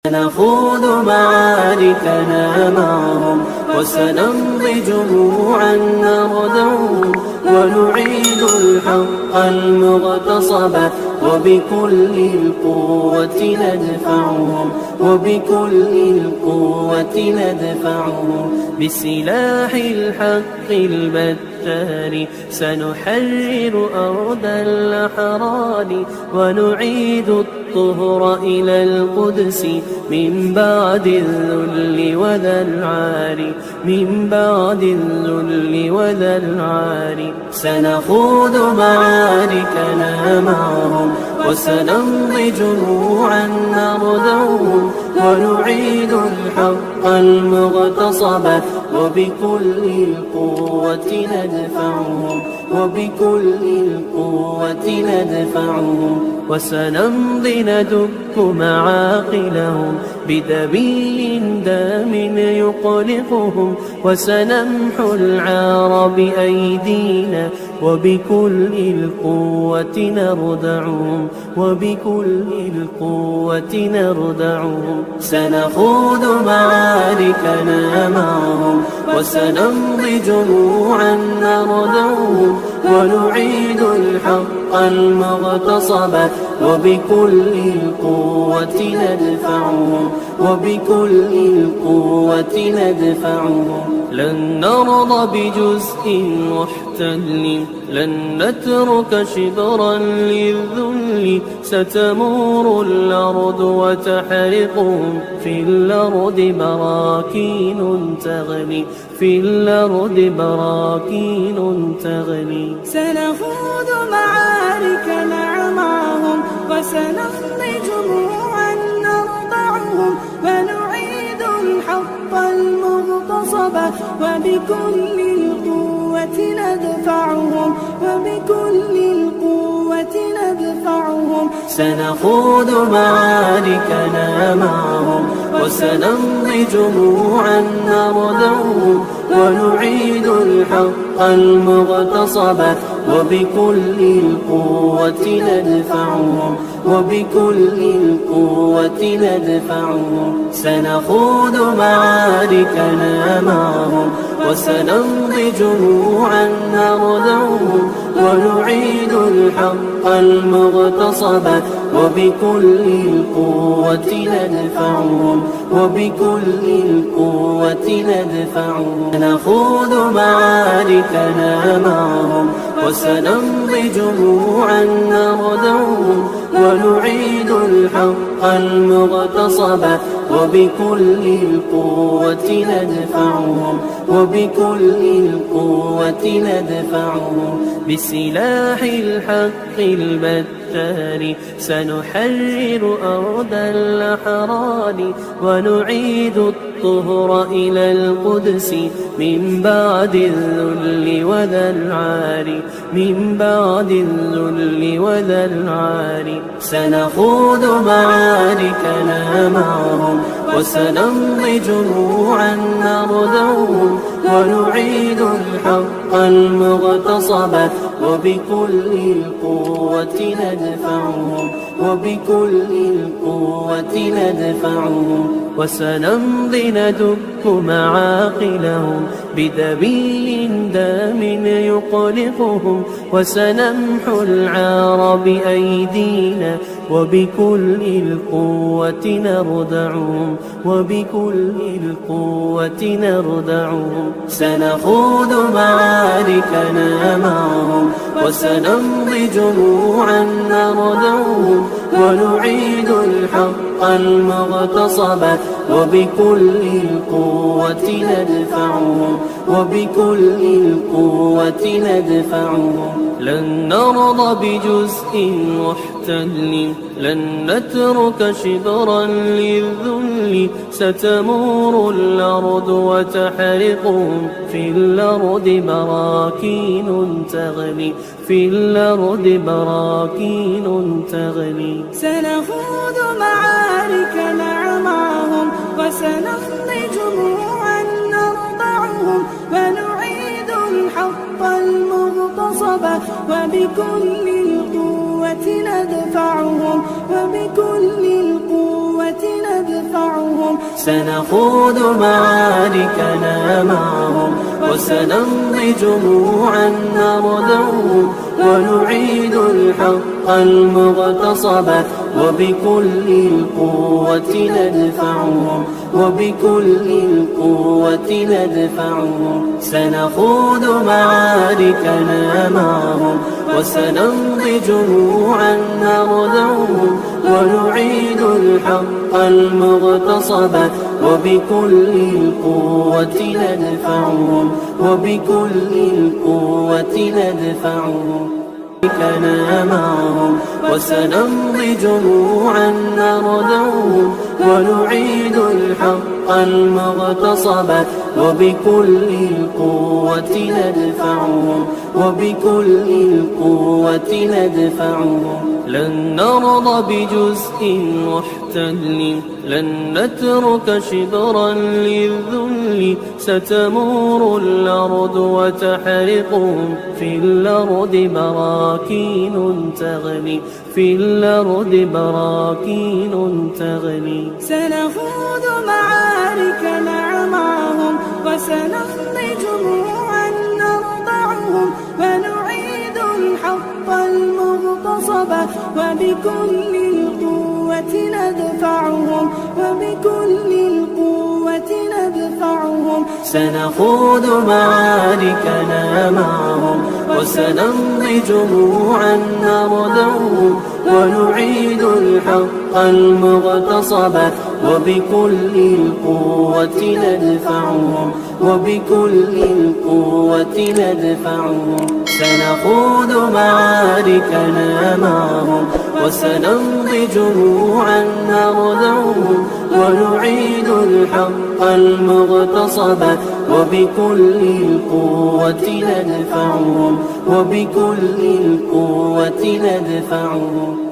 سنخوض معاركنا معهم وسنمضي جموعا نردعهم ونعيد الحق المغتصب وبكل القوة ندفعهم وبكل القوة ندفعهم بسلاح الحق البتار سنحرر أرض الأحرار ونعيد الطهر إلى القدس من بعد الذل وذا العار من بعد الذل وذا العار سنخوض معاركنا معهم وسنمضي جموعا نردعهم ونعيد الحق المغتصب وبكل القوة ندفعهم وبكل القوة ندفعهم وسنمضي ندك معاقلهم بدبي دام يقلقهم وسنمحو العار بأيدينا وبكل القوة نردعهم وبكل القوة نردعهم سنخوض معاركنا معهم وسنمضي جموعا نردعهم ونعيد الحق المغتصب وبكل القوة ندفعهم وبكل القوة ندفعهم لن نرضى بجزء محتل لن نترك شبرا للذل ستمور الأرض وتحرقهم في الأرض براكين تغلي في الأرض براكين تغلي سنخوض معاركنا معهم وسنمضي جموعا نردعهم ونعيد الحق المغتصب وبكل القوة ندفعهم وبكل القوة ندفعهم سنخوض معاركنا معهم وسنمضي جموعا نردعهم ونعيد الحق المغتصب وبكل القوة ندفعهم وبكل القوة ندفعهم سنخوض معاركنا معهم وسنمضي جموعا نردعهم ونعيد الحق المغتصب وبكل القوة ندفعهم وبكل القوة ندفعهم سنخوض معاركنا معهم وسنمضي جموعا نردعهم ونعيد الحق المغتصب وبكل القوة ندفعهم وبكل القوة ندفعهم بسلاح الحق البتار سنحرر أرض الأحرار ونعيد الطهر إلى القدس من بعد الذل وذا العار من بعد الذل وذا العار سنخوض معاركنا معهم وسنمضي جموعا نردعهم ونعيد الحق المغتصب وبكل القوة ندفعهم وبكل القوة ندفعهم وسنمضي ندك معاقلهم بدبي دام يقلقهم وسنمحو العار بأيدينا وبكل القوة نردعهم وبكل القوة نردعهم سنخوض معاركنا معهم وسنمضي جموعا نردعهم ونعيد الحق المغتصب وبكل القوة ندفعهم وبكل القوة ندفعهم لن نرضى بجزء محتل لن نترك شبرا للذل ستمور الأرض وتحرقهم في الأرض براكين تغلي في الأرض براكين تغلي سنخوض معاركنا معهم وسنمضي جموعا نردعهم ونعيد الحق المغتصب وبكل القوة ندفعهم وبكل القوة ندفعهم سنخوض معاركنا معهم وسنمضي جموعا نردعهم ونعيد الحق المغتصب وبكل القوة ندفعهم وبكل القوة ندفعهم سنخوض معاركنا معهم وسنمضي جموعا نردعهم ونعيد الحق المغتصب وبكل القوة ندفعهم وبكل القوة ندفعهم كنا معهم وسنمضي جموعا نردعهم ونعيد الحق المغتصب وبكل القوة ندفعهم وبكل القوة ندفعهم لن نرضى بجزء محتل لن نترك شبرا للذل ستمور الأرض وتحرقهم في الأرض براكين تغلي في الأرض براكين تغلي سنخوض معاركنا معهم وسنمضي جموعا نرضعهم ونعيد الحق المغتصب وبكل القوة ندفعهم وبكل القوة ندفعهم سنخوض معاركنا معهم وسنمضي جموعا نردعهم ونعيد الحق المغتصب وبكل القوة ندفعهم وبكل القوة ندفعهم سنخوض معاركنا معهم وسنمضي جموعا نردعهم ونعيد الحق المغتصب وبكل القوة ندفعهم وبكل القوة ندفعهم